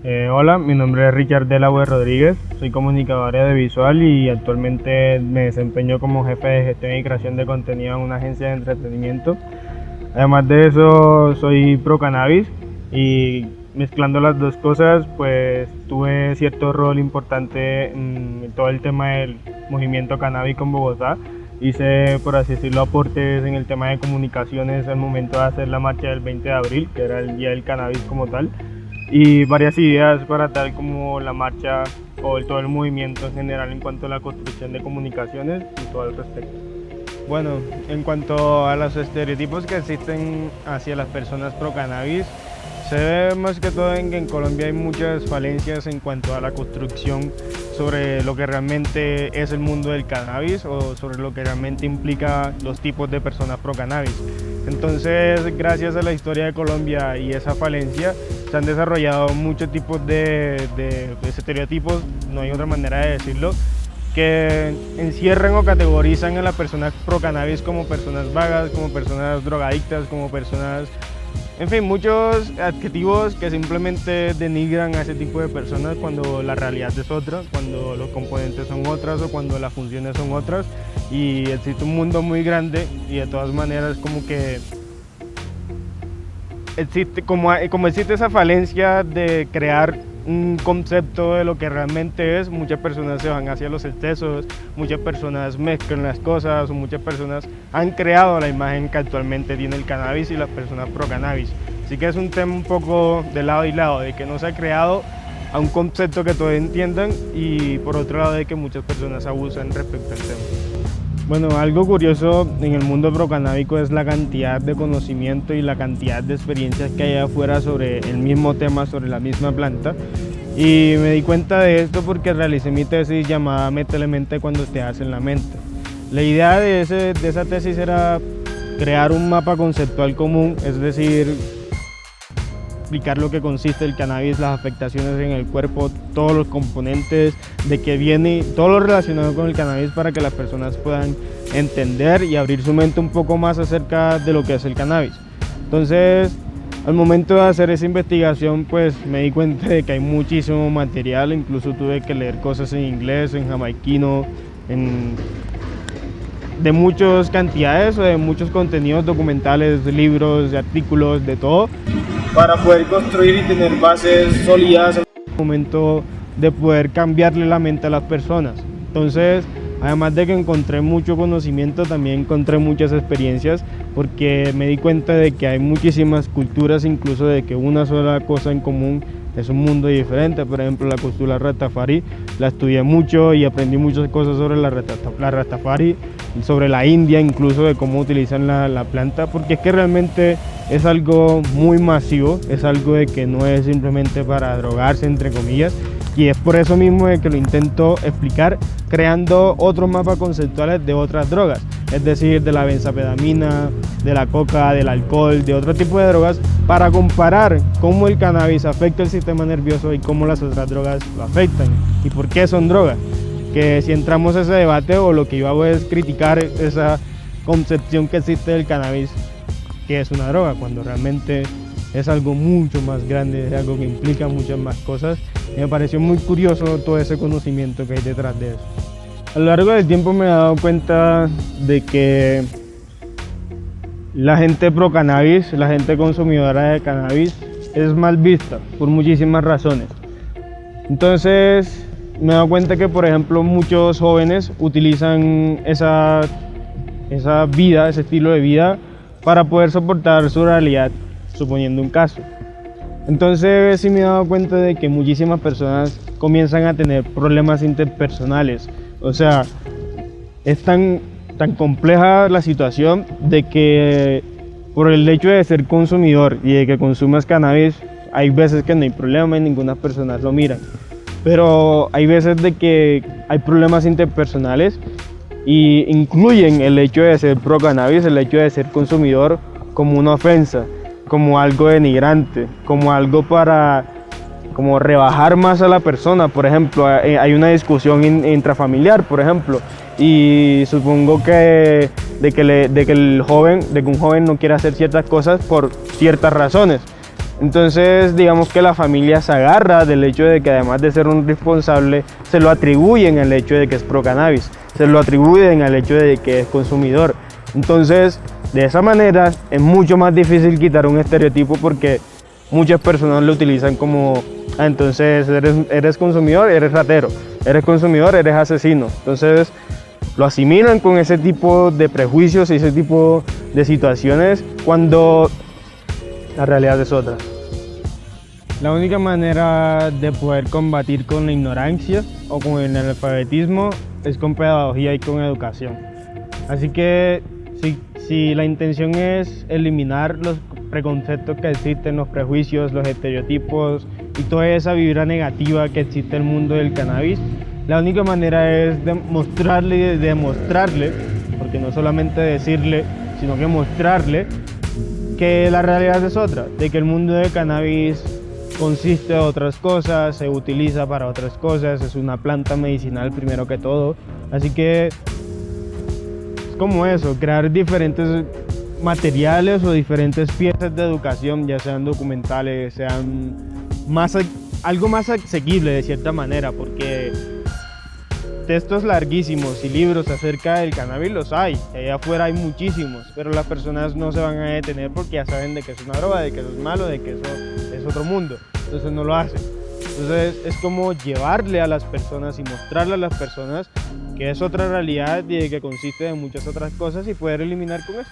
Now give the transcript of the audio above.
Hola, mi nombre es Richard Delaware Rodríguez, soy comunicador audiovisual y actualmente me desempeño como jefe de gestión y creación de contenido en una agencia de entretenimiento. Además de eso, soy pro cannabis y mezclando las dos cosas, pues tuve cierto rol importante en todo el tema del movimiento canábico en Bogotá. Hice, por así decirlo, aportes en el tema de comunicaciones al momento de hacer la marcha del 20 de abril, que era el Día del Cannabis como tal, y varias ideas para tal como la marcha o todo el movimiento en general en cuanto a la construcción de comunicaciones y todo al respecto. Bueno, en cuanto a los estereotipos que existen hacia las personas pro cannabis, se ve más que todo en que en Colombia hay muchas falencias en cuanto a la construcción sobre lo que realmente es el mundo del cannabis o sobre lo que realmente implica los tipos de personas pro cannabis. Entonces, gracias a la historia de Colombia y esa falencia, se han desarrollado muchos tipos de estereotipos, no hay otra manera de decirlo, que encierran o categorizan a las personas pro cannabis como personas vagas, como personas drogadictas, como personas, en fin, muchos adjetivos que simplemente denigran a ese tipo de personas cuando la realidad es otra, cuando los componentes son otras o cuando las funciones son otras, y existe un mundo muy grande y de todas maneras como que existe, como existe esa falencia de crear un concepto de lo que realmente es, muchas personas se van hacia los excesos, muchas personas mezclan las cosas, o muchas personas han creado la imagen que actualmente tiene el cannabis y las personas pro cannabis. Así que es un tema un poco de lado y lado, de que no se ha creado a un concepto que todos entiendan y por otro lado de que muchas personas abusan respecto al tema. Bueno, algo curioso en el mundo procanábico es la cantidad de conocimiento y la cantidad de experiencias que hay afuera sobre el mismo tema, sobre la misma planta. Y me di cuenta de esto porque realicé mi tesis llamada Métele mente cuando te hacen la mente. La idea de esa tesis era crear un mapa conceptual común, es decir, explicar lo que consiste el cannabis, las afectaciones en el cuerpo, todos los componentes, de qué viene, todo lo relacionado con el cannabis para que las personas puedan entender y abrir su mente un poco más acerca de lo que es el cannabis. Entonces, al momento de hacer esa investigación, pues me di cuenta de que hay muchísimo material, incluso tuve que leer cosas en inglés, en jamaiquino, de muchas cantidades, de muchos contenidos documentales, de libros, de artículos, de todo, para poder construir y tener bases sólidas al momento de poder cambiarle la mente a las personas. Entonces, además de que encontré mucho conocimiento, también encontré muchas experiencias porque me di cuenta de que hay muchísimas culturas, incluso de que una sola cosa en común es un mundo diferente. Por ejemplo, la cultura Rastafari la estudié mucho y aprendí muchas cosas sobre la Rastafari, sobre la India, incluso de cómo utilizan la planta, porque es que realmente es algo muy masivo, es algo de que no es simplemente para drogarse, entre comillas, y es por eso mismo de que lo intento explicar creando otros mapas conceptuales de otras drogas, es decir, de la benzafetamina, de la coca, del alcohol, de otro tipo de drogas, para comparar cómo el cannabis afecta el sistema nervioso y cómo las otras drogas lo afectan y por qué son drogas. Que si entramos a ese debate, o lo que yo hago es criticar esa concepción que existe del cannabis, que es una droga, cuando realmente es algo mucho más grande, es algo que implica muchas más cosas. Y me pareció muy curioso todo ese conocimiento que hay detrás de eso. A lo largo del tiempo me he dado cuenta de que la gente pro cannabis, la gente consumidora de cannabis, es mal vista por muchísimas razones. Entonces, me he dado cuenta que, por ejemplo, muchos jóvenes utilizan esa vida, ese estilo de vida, para poder soportar su realidad, suponiendo un caso. Entonces, sí me he dado cuenta de que muchísimas personas comienzan a tener problemas interpersonales. O sea, es tan compleja la situación de que por el hecho de ser consumidor y de que consumas cannabis, hay veces que no hay problema y ninguna persona lo mira. Pero hay veces de que hay problemas interpersonales y incluyen el hecho de ser pro cannabis, el hecho de ser consumidor como una ofensa, como algo denigrante, como algo para como rebajar más a la persona. Por ejemplo, hay una discusión intrafamiliar, por ejemplo, y supongo que de que un joven no quiere hacer ciertas cosas por ciertas razones. Entonces, digamos que la familia se agarra del hecho de que además de ser un responsable, se lo atribuyen al hecho de que es pro cannabis, se lo atribuyen al hecho de que es consumidor. Entonces, de esa manera es mucho más difícil quitar un estereotipo porque muchas personas lo utilizan como, entonces eres consumidor, eres ratero, eres consumidor, eres asesino. Entonces, lo asimilan con ese tipo de prejuicios y ese tipo de situaciones cuando la realidad es otra. La única manera de poder combatir con la ignorancia o con el analfabetismo es con pedagogía y con educación. Así que si la intención es eliminar los preconceptos que existen, los prejuicios, los estereotipos y toda esa vibra negativa que existe en el mundo del cannabis, la única manera es demostrarle, porque no solamente decirle, sino que mostrarle que la realidad es otra, de que el mundo del cannabis consiste de otras cosas, se utiliza para otras cosas, es una planta medicinal primero que todo, así que es como eso, crear diferentes materiales o diferentes piezas de educación, ya sean documentales, sean algo más asequible de cierta manera, porque textos larguísimos y libros acerca del cannabis los hay, allá afuera hay muchísimos, pero las personas no se van a detener porque ya saben de que es una droga, de que eso es malo, de que eso es otro mundo, entonces no lo hacen. Entonces es como llevarle a las personas y mostrarle a las personas que es otra realidad y que consiste en muchas otras cosas y poder eliminar con eso.